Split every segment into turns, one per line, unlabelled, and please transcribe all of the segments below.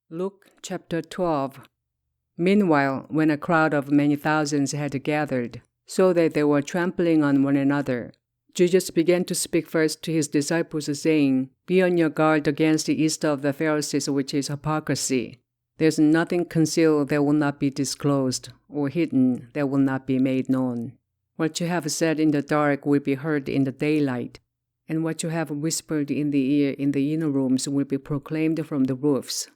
Luke chapter 12. Meanwhile, when a crowd of many thousands had gathered, so that they were trampling on one another, Jesus began to speak first to his disciples, saying, "Be on your guard against the yeast of the Pharisees, which is hypocrisy. There is nothing concealed that will not be disclosed, or hidden that will not be made known. What you have said in the dark will be heard in the daylight, and what you have whispered in the ear in the inner rooms will be proclaimed from the roofs.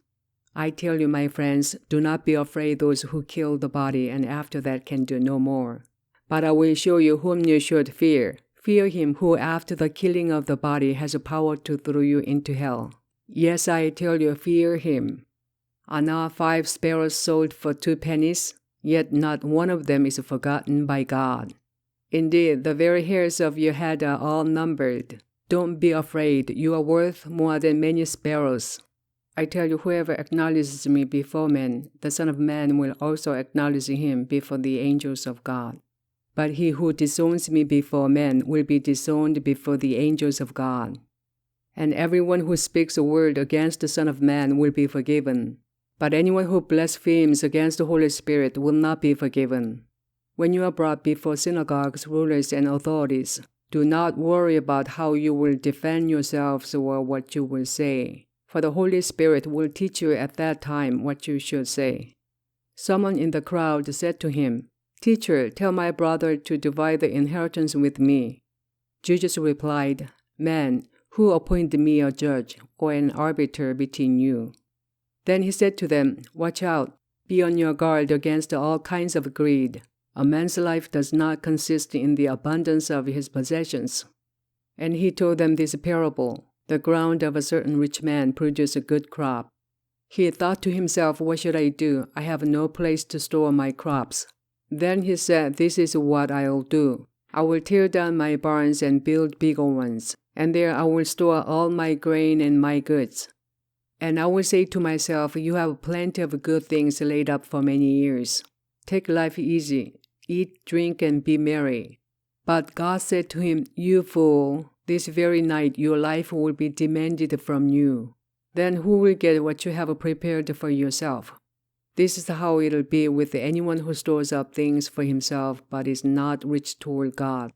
I tell you, my friends, do not be afraid those who kill the body and after that can do no more. But I will show you whom you should fear. Fear him who after the killing of the body has power to throw you into hell. Yes, I tell you, fear him. Are not 5 sparrows sold for 2 pennies? Yet not one of them is forgotten by God. Indeed, the very hairs of your head are all numbered. Don't be afraid, you are worth more than many sparrows. I tell you, whoever acknowledges me before men, the Son of Man will also acknowledge him before the angels of God. But he who disowns me before men will be disowned before the angels of God. And everyone who speaks a word against the Son of Man will be forgiven. But anyone who blasphemes against the Holy Spirit will not be forgiven. When you are brought before synagogues, rulers, and authorities, do not worry about how you will defend yourselves or what you will say. For the Holy Spirit will teach you at that time what you should say." Someone in the crowd said to him, "Teacher, tell my brother to divide the inheritance with me." Jesus replied, "Man, who appointed me a judge or an arbiter between you?" Then he said to them, "Watch out, be on your guard against all kinds of greed. A man's life does not consist in the abundance of his possessions." And he told them this parable. The ground of a certain rich man produced a good crop. He thought to himself, "What should I do? I have no place to store my crops." Then he said, "This is what I'll do. I will tear down my barns and build bigger ones, and there I will store all my grain and my goods. And I will say to myself, you have plenty of good things laid up for many years. Take life easy, eat, drink, and be merry." But God said to him, "You fool, this very night your life will be demanded from you. Then who will get what you have prepared for yourself? This is how it'll be with anyone who stores up things for himself but is not rich toward God."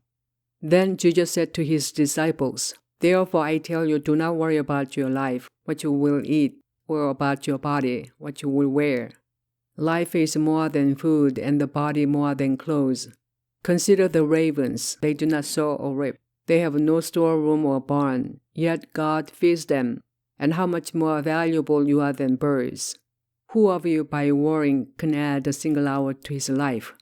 Then Jesus said to his disciples, "Therefore I tell you, do not worry about your life, what you will eat, or about your body, what you will wear. Life is more than food, and the body more than clothes. Consider the ravens, they do not sow or reap. They have no storeroom or barn, yet God feeds them. And how much more valuable you are than birds. Who of you by worrying can add a single hour to his life?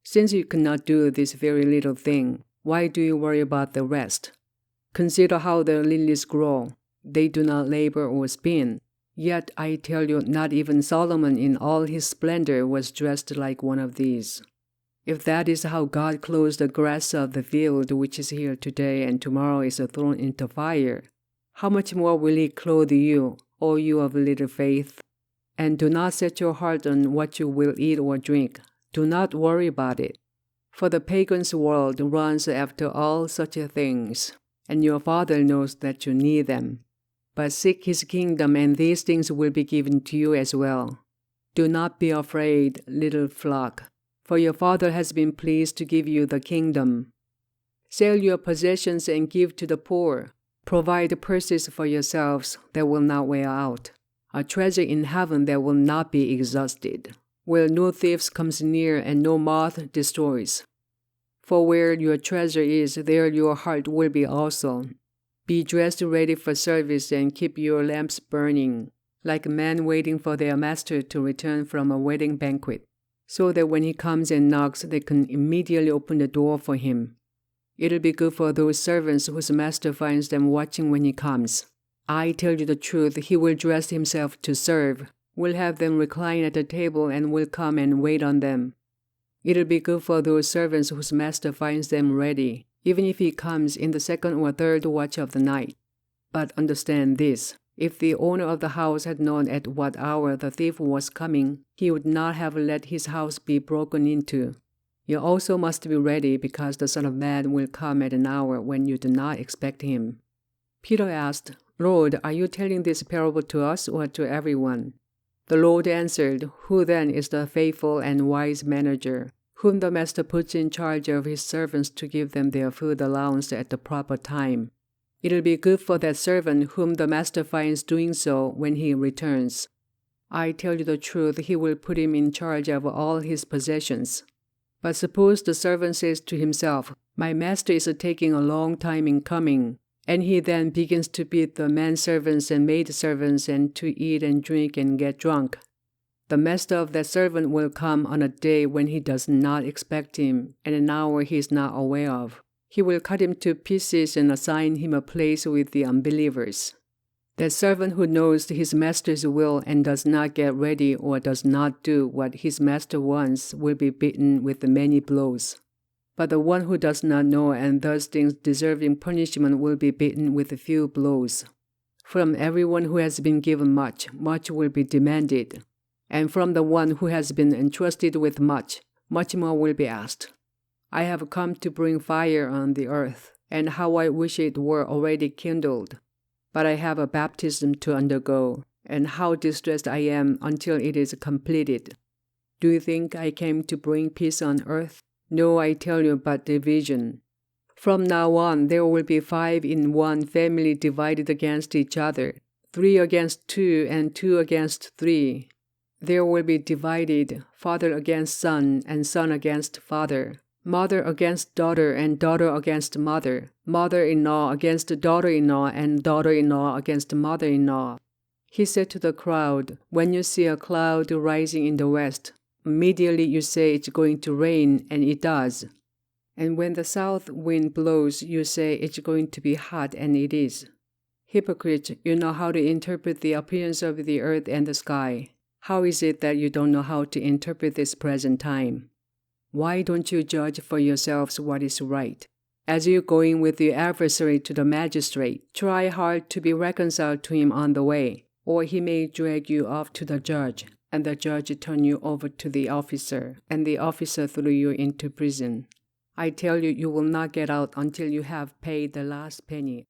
Since you cannot do this very little thing, why do you worry about the rest? Consider how the lilies grow. They do not labor or spin. Yet I tell you, not even Solomon in all his splendor was dressed like one of these. If that is how God clothes the grass of the field, which is here today and tomorrow is thrown into fire, how much more will he clothe you, O you of little faith? And do not set your heart on what you will eat or drink. Do not worry about it. For the pagan's world runs after all such things, and your Father knows that you need them. But seek his kingdom, and these things will be given to you as well. Do not be afraid, little flock, for your Father has been pleased to give you the kingdom. Sell your possessions and give to the poor. Provide purses for yourselves that will not wear out, a treasure in heaven that will not be exhausted, where no thief comes near and no moth destroys. For where your treasure is, there your heart will be also. Be dressed ready for service and keep your lamps burning, like men waiting for their master to return from a wedding banquet, so that when he comes and knocks, they can immediately open the door for him. It'll be good for those servants whose master finds them watching when he comes. I tell you the truth, he will dress himself to serve, will have them recline at the table, and will come and wait on them. It'll be good for those servants whose master finds them ready, even if he comes in the 2nd or 3rd watch of the night. But understand this, if the owner of the house had known at what hour the thief was coming, he would not have let his house be broken into. You also must be ready, because the Son of Man will come at an hour when you do not expect him." Peter asked, "Lord, are you telling this parable to us or to everyone?" The Lord answered, Who then is the faithful and wise manager, whom the master puts in charge of his servants to give them their food allowance at the proper time? It'll be good for that servant whom the master finds doing so when he returns. I tell you the truth, he will put him in charge of all his possessions. But suppose the servant says to himself, My master is taking a long time in coming, and he then begins to beat the manservants and maidservants and to eat and drink and get drunk. The master of that servant will come on a day when he does not expect him, and an hour he is not aware of. He will cut him to pieces and assign him a place with the unbelievers. That servant who knows his master's will and does not get ready or does not do what his master wants will be beaten with many blows. But the one who does not know and does things deserving punishment will be beaten with few blows. From everyone who has been given much, much will be demanded. And from the one who has been entrusted with much, much more will be asked. I have come to bring fire on the earth, and how I wish it were already kindled. But I have a baptism to undergo, and how distressed I am until it is completed. Do you think I came to bring peace on earth? No, I tell you, but division. From now on, there will be 5 in one family divided against each other, 3 against 2, and 2 against 3. There will be divided, father against son, and son against father, mother against daughter, and daughter against mother, mother-in-law against daughter-in-law, and daughter-in-law against mother-in-law. He said to the crowd, When you see a cloud rising in the west, immediately you say it's going to rain, and it does. And when the south wind blows, you say it's going to be hot, and it is. Hypocrites, you know how to interpret the appearance of the earth and the sky. How is it that you don't know how to interpret this present time? Why don't you judge for yourselves what is right? As you go in with your adversary to the magistrate, try hard to be reconciled to him on the way, or he may drag you off to the judge, and the judge turn you over to the officer, and the officer throw you into prison. I tell you, you will not get out until you have paid the last penny.